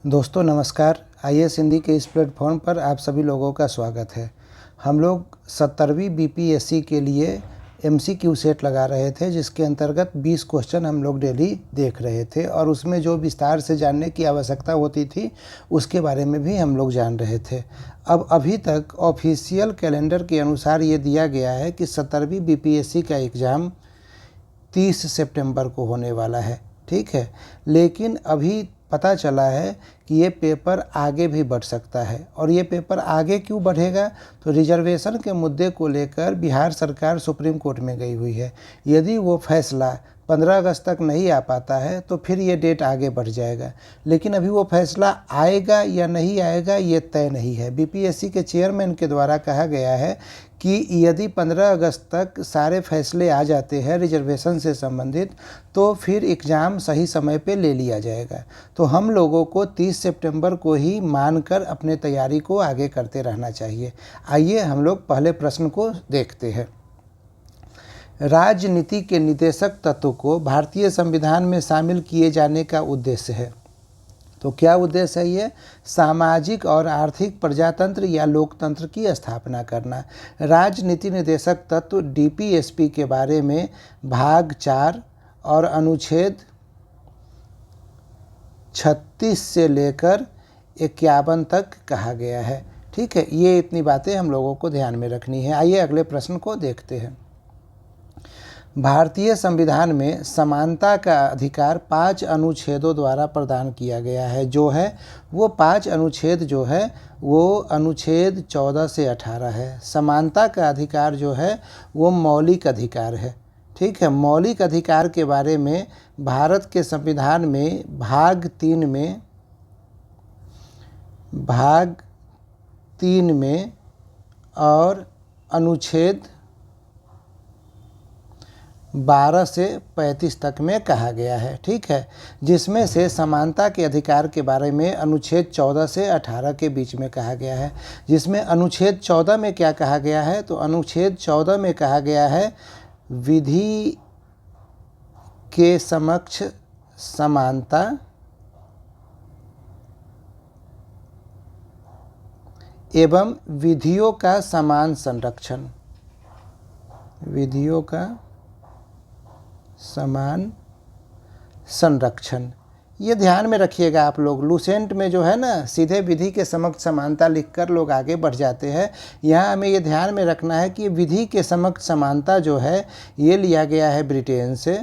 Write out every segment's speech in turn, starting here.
दोस्तों नमस्कार। आईएएस हिंदी के इस प्लेटफॉर्म पर आप सभी लोगों का स्वागत है। हम लोग 70वीं बीपीएससी के लिए एमसीक्यू सेट लगा रहे थे, जिसके अंतर्गत 20 क्वेश्चन हम लोग डेली देख रहे थे और उसमें जो विस्तार से जानने की आवश्यकता होती थी उसके बारे में भी हम लोग जान रहे थे। अब अभी तक ऑफिशियल कैलेंडर के अनुसार ये दिया गया है कि 70वीं बीपीएससी का एग्ज़ाम 30 सितंबर को होने वाला है, ठीक है। लेकिन अभी पता चला है कि ये पेपर आगे भी बढ़ सकता है। और ये पेपर आगे क्यों बढ़ेगा, तो रिजर्वेशन के मुद्दे को लेकर बिहार सरकार सुप्रीम कोर्ट में गई हुई है। यदि वो फैसला 15 अगस्त तक नहीं आ पाता है तो फिर ये डेट आगे बढ़ जाएगा। लेकिन अभी वो फैसला आएगा या नहीं आएगा ये तय नहीं है। बीपीएससी के चेयरमैन के द्वारा कहा गया है कि यदि 15 अगस्त तक सारे फैसले आ जाते हैं रिजर्वेशन से संबंधित तो फिर एग्ज़ाम सही समय पे ले लिया जाएगा। तो हम लोगों को 30 सितंबर को ही मानकर अपने तैयारी को आगे करते रहना चाहिए। आइए हम लोग पहले प्रश्न को देखते हैं। राजनीति के निदेशक तत्व को भारतीय संविधान में शामिल किए जाने का उद्देश्य है। तो क्या उद्देश्य है ये? सामाजिक और आर्थिक प्रजातंत्र या लोकतंत्र की स्थापना करना। राजनीति निदेशक तत्व डीपीएसपी के बारे में भाग 4 और अनुच्छेद 36 से लेकर 51 तक कहा गया है, ठीक है। ये इतनी बातें हम लोगों को ध्यान में रखनी है। आइए अगले प्रश्न को देखते हैं। भारतीय संविधान में समानता का अधिकार 5 अनुच्छेदों द्वारा प्रदान किया गया है। जो है वो 5 अनुच्छेद जो है वो अनुच्छेद 14 से 18 है। समानता का अधिकार जो है वो मौलिक अधिकार है, ठीक है। मौलिक अधिकार के बारे में भारत के संविधान में भाग 3 में और अनुच्छेद 12 से 35 तक में कहा गया है, ठीक है। जिसमें से समानता के अधिकार के बारे में अनुच्छेद 14 से 18 के बीच में कहा गया है। जिसमें अनुच्छेद 14 में क्या कहा गया है, तो अनुच्छेद 14 में कहा गया है विधि के समक्ष समानता एवं विधियों का समान संरक्षण। विधियों का समान संरक्षण, ये ध्यान में रखिएगा आप लोग। लूसेंट में जो है ना सीधे विधि के समक्ष समानता लिखकर लोग आगे बढ़ जाते हैं। यहाँ हमें ये ध्यान में रखना है कि विधि के समक्ष समानता जो है ये लिया गया है ब्रिटेन से,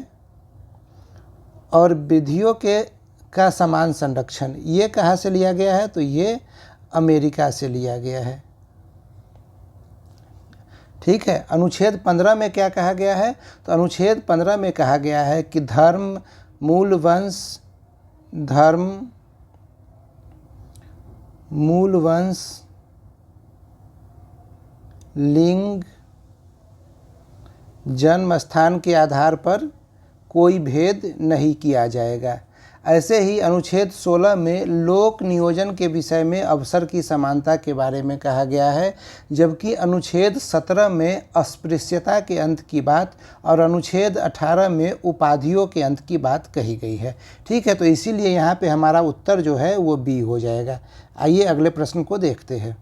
और विधियों का समान संरक्षण ये कहाँ से लिया गया है, तो ये अमेरिका से लिया गया है, ठीक है। अनुच्छेद 15 में क्या कहा गया है, तो अनुच्छेद 15 में कहा गया है कि धर्म, मूल वंश, लिंग, जन्म स्थान के आधार पर कोई भेद नहीं किया जाएगा। ऐसे ही अनुच्छेद 16 में लोक नियोजन के विषय में अवसर की समानता के बारे में कहा गया है, जबकि अनुच्छेद 17 में अस्पृश्यता के अंत की बात और अनुच्छेद 18 में उपाधियों के अंत की बात कही गई है, ठीक है। तो इसीलिए यहाँ पे हमारा उत्तर जो है वो बी हो जाएगा। आइए अगले प्रश्न को देखते हैं।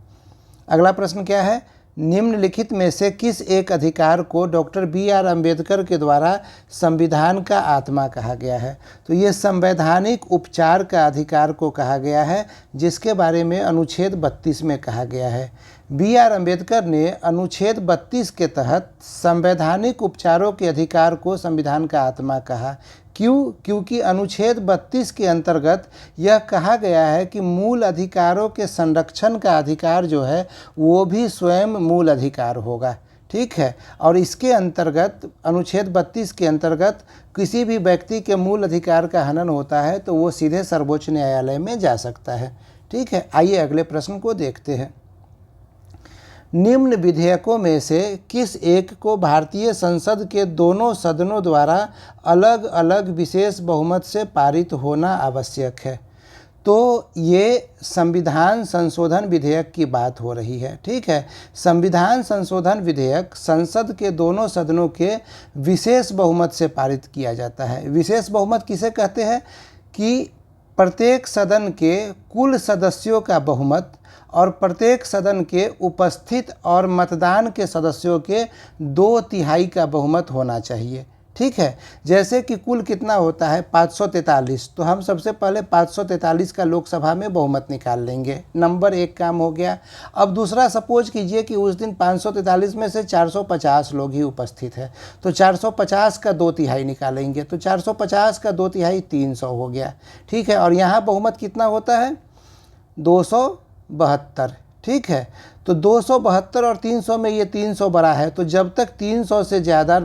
अगला प्रश्न क्या है? निम्नलिखित में से किस एक अधिकार को डॉक्टर बी.आर. अम्बेडकर के द्वारा संविधान का आत्मा कहा गया है? तो ये संवैधानिक उपचार का अधिकार को कहा गया है, जिसके बारे में अनुच्छेद 32 में कहा गया है। बी.आर. अम्बेडकर ने अनुच्छेद 32 के तहत संवैधानिक उपचारों के अधिकार को संविधान का आत्मा कहा। क्यों? क्योंकि अनुच्छेद 32 के अंतर्गत यह कहा गया है कि मूल अधिकारों के संरक्षण का अधिकार जो है वो भी स्वयं मूल अधिकार होगा, ठीक है। और इसके अंतर्गत अनुच्छेद 32 के अंतर्गत किसी भी व्यक्ति के मूल अधिकार का हनन होता है तो वो सीधे सर्वोच्च न्यायालय में जा सकता है, ठीक है। आइए अगले प्रश्न को देखते हैं। निम्न विधेयकों में से किस एक को भारतीय संसद के दोनों सदनों द्वारा अलग अलग विशेष बहुमत से पारित होना आवश्यक है? तो ये संविधान संशोधन विधेयक की बात हो रही है, ठीक है। संविधान संशोधन विधेयक संसद के दोनों सदनों के विशेष बहुमत से पारित किया जाता है। विशेष बहुमत किसे कहते हैं कि प्रत्येक सदन के कुल सदस्यों का बहुमत और प्रत्येक सदन के उपस्थित और मतदान के सदस्यों के 2/3 का बहुमत होना चाहिए। ठीक है, जैसे कि कुल कितना होता है 543, तो हम सबसे पहले 543 का लोकसभा में बहुमत निकाल लेंगे। नंबर 1 काम हो गया। अब दूसरा, सपोज कीजिए कि उस दिन 543 में से 450 लोग ही उपस्थित है, तो 450 का 2/3 निकालेंगे, तो 450 का 2/3 300 हो गया। ठीक है, और यहाँ बहुमत कितना होता है 272। ठीक है, तो 272 और 300 में ये 300 बड़ा है, तो जब तक 300 से ज़्यादा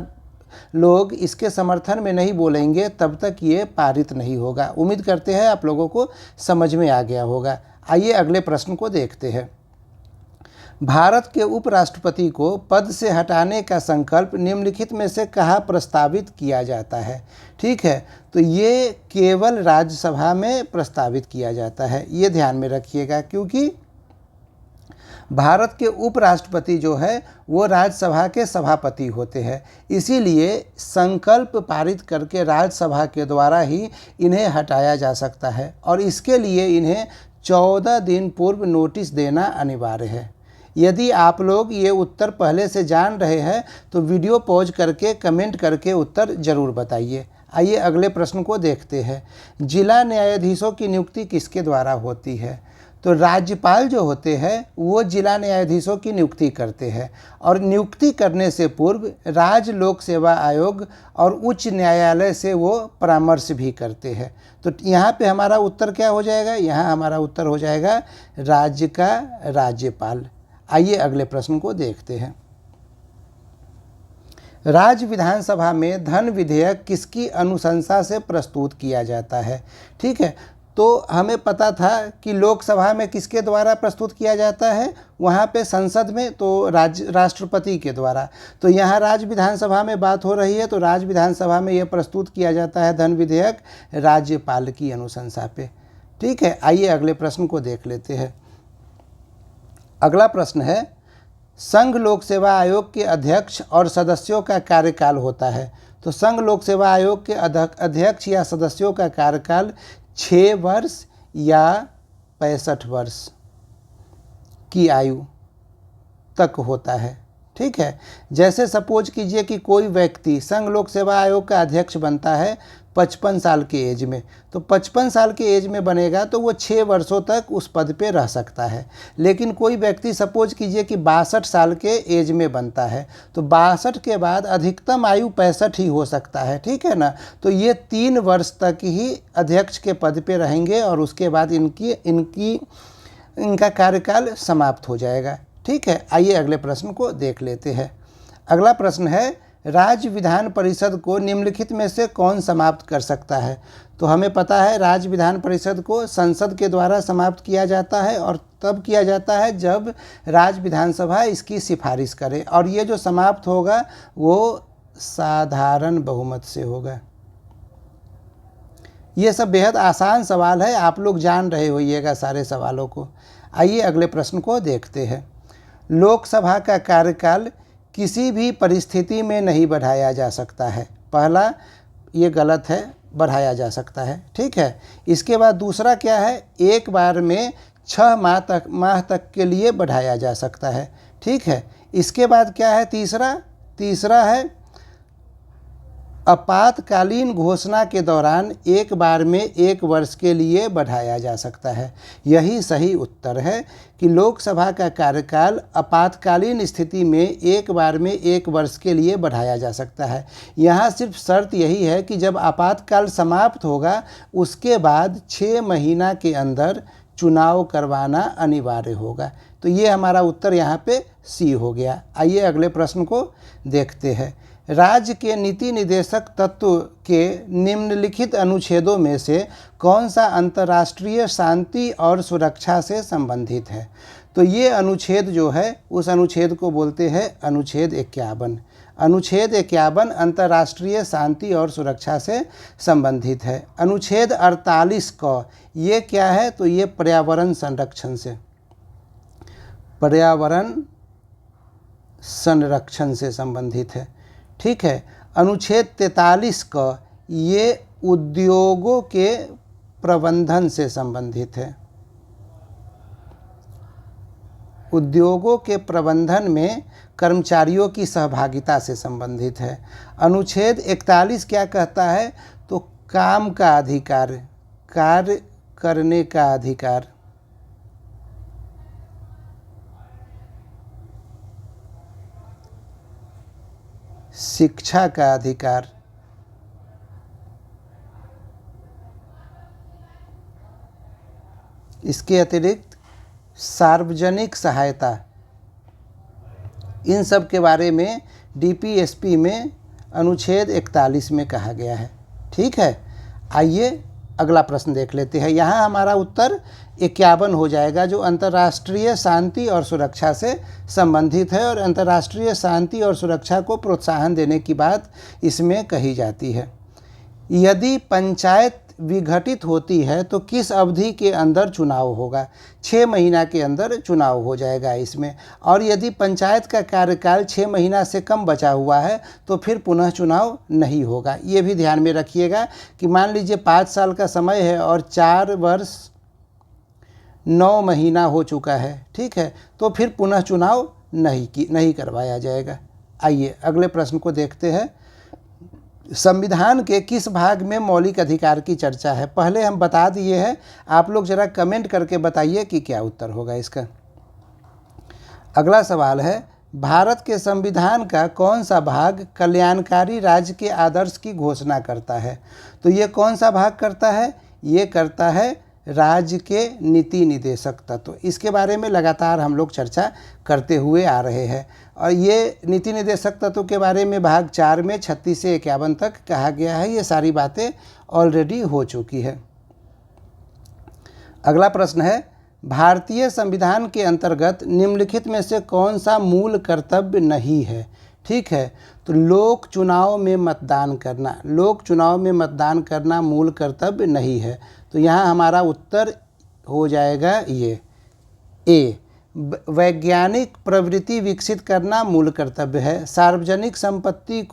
लोग इसके समर्थन में नहीं बोलेंगे तब तक ये पारित नहीं होगा। उम्मीद करते हैं आप लोगों को समझ में आ गया होगा। आइए अगले प्रश्न को देखते हैं। भारत के उपराष्ट्रपति को पद से हटाने का संकल्प निम्नलिखित में से कहाँ प्रस्तावित किया जाता है? ठीक है, तो ये केवल राज्यसभा में प्रस्तावित किया जाता है, ये ध्यान में रखिएगा, क्योंकि भारत के उपराष्ट्रपति जो है वो राज्यसभा के सभापति होते हैं। इसीलिए संकल्प पारित करके राज्यसभा के द्वारा ही इन्हें हटाया जा सकता है, और इसके लिए इन्हें 14 दिन पूर्व नोटिस देना अनिवार्य है। यदि आप लोग ये उत्तर पहले से जान रहे हैं तो वीडियो पॉज करके कमेंट करके उत्तर ज़रूर बताइए। आइए अगले प्रश्न को देखते हैं। जिला न्यायाधीशों की नियुक्ति किसके द्वारा होती है? तो राज्यपाल जो होते हैं वो जिला न्यायाधीशों की नियुक्ति करते हैं, और नियुक्ति करने से पूर्व राज्य लोक सेवा आयोग और उच्च न्यायालय से वो परामर्श भी करते हैं। तो यहाँ पे हमारा उत्तर क्या हो जाएगा? यहाँ हमारा उत्तर हो जाएगा राज्य का राज्यपाल। आइए अगले प्रश्न को देखते हैं। राज्य विधानसभा में धन विधेयक किसकी अनुशंसा से प्रस्तुत किया जाता है? ठीक है, तो हमें पता था कि लोकसभा में किसके द्वारा प्रस्तुत किया जाता है, वहाँ पे संसद में तो राष्ट्रपति के द्वारा। तो यहाँ राज्य विधानसभा में बात हो रही है, तो राज्य विधानसभा में ये प्रस्तुत किया जाता है धन विधेयक राज्यपाल की अनुशंसा पे। ठीक है, आइए अगले प्रश्न को देख लेते हैं। अगला प्रश्न है, संघ लोक सेवा आयोग के अध्यक्ष और सदस्यों का कार्यकाल होता है। तो संघ लोक सेवा आयोग के अध्यक्ष या सदस्यों का कार्यकाल 6 वर्ष या 65 वर्ष की आयु तक होता है। ठीक है, जैसे सपोज कीजिए कि कोई व्यक्ति संघ लोक सेवा आयोग का अध्यक्ष बनता है 55 साल के एज में, तो 55 साल के एज में बनेगा तो वो 6 वर्षों तक उस पद पे रह सकता है। लेकिन कोई व्यक्ति सपोज कीजिए कि 62 साल के एज में बनता है, तो 62 के बाद अधिकतम आयु 65 ही हो सकता है। ठीक है ना, तो ये 3 वर्ष तक ही अध्यक्ष के पद पे रहेंगे और उसके बाद इनका कार्यकाल समाप्त हो जाएगा। ठीक है, आइए अगले प्रश्न को देख लेते हैं। अगला प्रश्न है, राज्य विधान परिषद को निम्नलिखित में से कौन समाप्त कर सकता है? तो हमें पता है राज्य विधान परिषद को संसद के द्वारा समाप्त किया जाता है, और तब किया जाता है जब राज्य विधानसभा इसकी सिफारिश करे, और ये जो समाप्त होगा वो साधारण बहुमत से होगा। ये सब बेहद आसान सवाल है, आप लोग जान रहे होइएगा सारे सवालों को। आइए अगले प्रश्न को देखते हैं। लोकसभा का कार्यकाल किसी भी परिस्थिति में नहीं बढ़ाया जा सकता है। पहला, ये गलत है, बढ़ाया जा सकता है। ठीक है, इसके बाद दूसरा क्या है, एक बार में 6 माह तक के लिए बढ़ाया जा सकता है। ठीक है, इसके बाद क्या है, तीसरा है आपातकालीन घोषणा के दौरान एक बार में 1 वर्ष के लिए बढ़ाया जा सकता है। यही सही उत्तर है कि लोकसभा का कार्यकाल आपातकालीन स्थिति में एक बार में 1 वर्ष के लिए बढ़ाया जा सकता है। यहाँ सिर्फ शर्त यही है कि जब आपातकाल समाप्त होगा उसके बाद 6 महीना के अंदर चुनाव करवाना अनिवार्य होगा। तो ये हमारा उत्तर यहाँ पे सी हो गया। आइए अगले प्रश्न को देखते हैं। राज्य के नीति निर्देशक तत्व के निम्नलिखित अनुच्छेदों में से कौन सा अंतर्राष्ट्रीय शांति और सुरक्षा से संबंधित है? तो ये अनुच्छेद जो है उस अनुच्छेद को बोलते हैं अनुच्छेद 51। अनुच्छेद 51 अंतर्राष्ट्रीय शांति और सुरक्षा से संबंधित है। अनुच्छेद 48 का ये क्या है, तो ये पर्यावरण संरक्षण से संबंधित है। ठीक है, अनुच्छेद 43 का ये उद्योगों के प्रबंधन से संबंधित है। उद्योगों के प्रबंधन में कर्मचारियों की सहभागिता से संबंधित है। अनुच्छेद 41 क्या कहता है? तो काम का अधिकार, कार्य करने का अधिकार। शिक्षा का अधिकार। इसके अतिरिक्त सार्वजनिक सहायता, इन सब के बारे में डीपीएसपी में अनुच्छेद 41 में कहा गया है। ठीक है, आइए अगला प्रश्न देख लेते हैं। यहाँ हमारा उत्तर 51 हो जाएगा, जो अंतर्राष्ट्रीय शांति और सुरक्षा से संबंधित है और अंतर्राष्ट्रीय शांति और सुरक्षा को प्रोत्साहन देने की बात इसमें कही जाती है। यदि पंचायत विघटित होती है तो किस अवधि के अंदर चुनाव होगा? 6 महीना के अंदर चुनाव हो जाएगा इसमें। और यदि पंचायत का कार्यकाल 6 महीना से कम बचा हुआ है तो फिर पुनः चुनाव नहीं होगा। ये भी ध्यान में रखिएगा कि मान लीजिए 5 साल का समय है और 4 वर्ष 9 महीना हो चुका है, ठीक है, तो फिर पुनः चुनाव नहीं करवाया जाएगा। आइए अगले प्रश्न को देखते हैं। संविधान के किस भाग में मौलिक अधिकार की चर्चा है? पहले हम बता दिए हैं, आप लोग जरा कमेंट करके बताइए कि क्या उत्तर होगा इसका। अगला सवाल है, भारत के संविधान का कौन सा भाग कल्याणकारी राज्य के आदर्श की घोषणा करता है? तो ये कौन सा भाग करता है? ये करता है राज्य के नीति निदेशक तत्व। इसके बारे में लगातार हम लोग चर्चा करते हुए आ रहे हैं और ये नीति निदेशक तत्व के बारे में भाग 4 में 36 से 51 तक कहा गया है। ये सारी बातें ऑलरेडी हो चुकी है। अगला प्रश्न है, भारतीय संविधान के अंतर्गत निम्नलिखित में से कौन सा मूल कर्तव्य नहीं है? ठीक है, तो लोक चुनाव में मतदान करना, लोक चुनाव में मतदान करना मूल कर्तव्य नहीं है। तो यहाँ हमारा उत्तर हो जाएगा ये ए। वैज्ञानिक प्रवृत्ति विकसित करना मूल कर्तव्य है। सार्वजनिक संपत्ति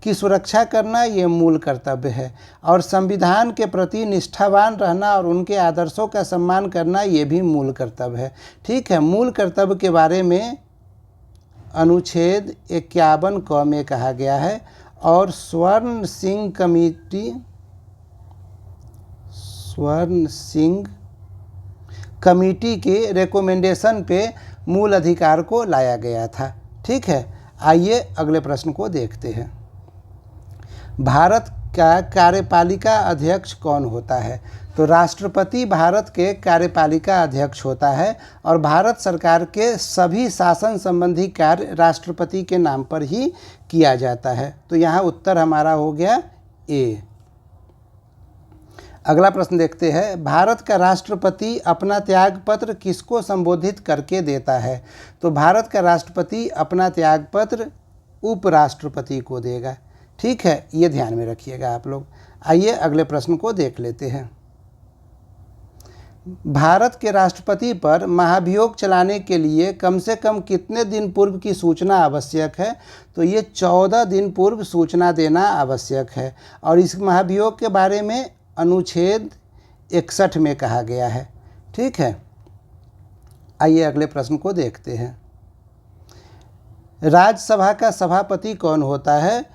की सुरक्षा करना ये मूल कर्तव्य है। और संविधान के प्रति निष्ठावान रहना और उनके आदर्शों का सम्मान करना ये भी मूल कर्तव्य है। ठीक है, मूल कर्तव्य के बारे में अनुच्छेद 51 क में कहा गया है और स्वर्ण सिंह कमेटी के रिकमेंडेशन पे मूल अधिकार को लाया गया था। ठीक है, आइए अगले प्रश्न को देखते हैं। भारत का कार्यपालिका अध्यक्ष कौन होता है? तो राष्ट्रपति भारत के कार्यपालिका अध्यक्ष होता है और भारत सरकार के सभी शासन संबंधी कार्य राष्ट्रपति के नाम पर ही किया जाता है। तो यहाँ उत्तर हमारा हो गया ए। अगला प्रश्न देखते हैं, भारत का राष्ट्रपति अपना त्यागपत्र किसको संबोधित करके देता है? तो भारत का राष्ट्रपति अपना त्यागपत्र उपराष्ट्रपति को देगा। ठीक है, ये ध्यान में रखिएगा आप लोग। आइए अगले प्रश्न को देख लेते हैं। भारत के राष्ट्रपति पर महाभियोग चलाने के लिए कम से कम कितने दिन पूर्व की सूचना आवश्यक है? तो ये 14 दिन पूर्व सूचना देना आवश्यक है और इस महाभियोग के बारे में अनुच्छेद 61 में कहा गया है। ठीक है, आइए अगले प्रश्न को देखते हैं। राज्यसभा का सभापति कौन होता है?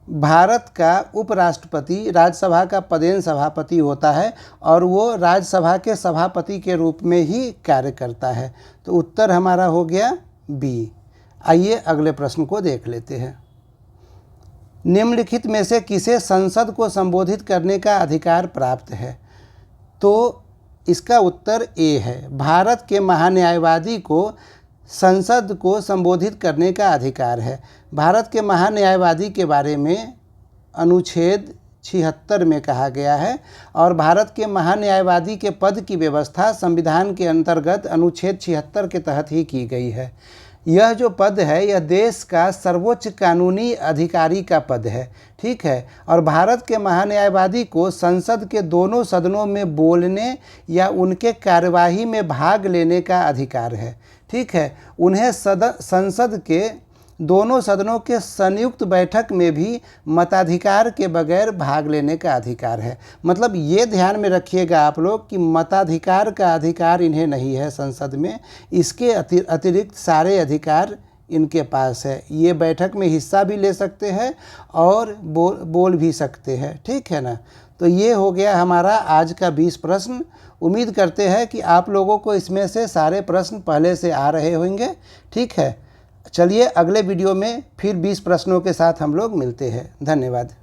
भारत का उपराष्ट्रपति राज्यसभा का पदेन सभापति होता है और वो राज्यसभा के सभापति के रूप में ही कार्य करता है। तो उत्तर हमारा हो गया बी। आइए अगले प्रश्न को देख लेते हैं। निम्नलिखित में से किसे संसद को संबोधित करने का अधिकार प्राप्त है? तो इसका उत्तर ए है। भारत के महान्यायवादी को संसद को संबोधित करने का अधिकार है। भारत के महान्यायवादी के बारे में अनुच्छेद 76 में कहा गया है और भारत के महान्यायवादी के पद की व्यवस्था संविधान के अंतर्गत अनुच्छेद 76 के तहत ही की गई है। यह जो पद है यह देश का सर्वोच्च कानूनी अधिकारी का पद है। ठीक है, और भारत के महान्यायवादी को संसद के दोनों सदनों में बोलने या उनके कार्यवाही में भाग लेने का अधिकार है। ठीक है, उन्हें संसद के दोनों सदनों के संयुक्त बैठक में भी मताधिकार के बगैर भाग लेने का अधिकार है। मतलब ये ध्यान में रखिएगा आप लोग कि मताधिकार का अधिकार इन्हें नहीं है संसद में, इसके अतिरिक्त सारे अधिकार इनके पास है। ये बैठक में हिस्सा भी ले सकते हैं और बोल भी सकते हैं। ठीक है ना। तो ये हो गया हमारा आज का 20 प्रश्न। उम्मीद करते हैं कि आप लोगों को इसमें से सारे प्रश्न पहले से आ रहे होंगे। ठीक है, चलिए अगले वीडियो में फिर 20 प्रश्नों के साथ हम लोग मिलते हैं। धन्यवाद।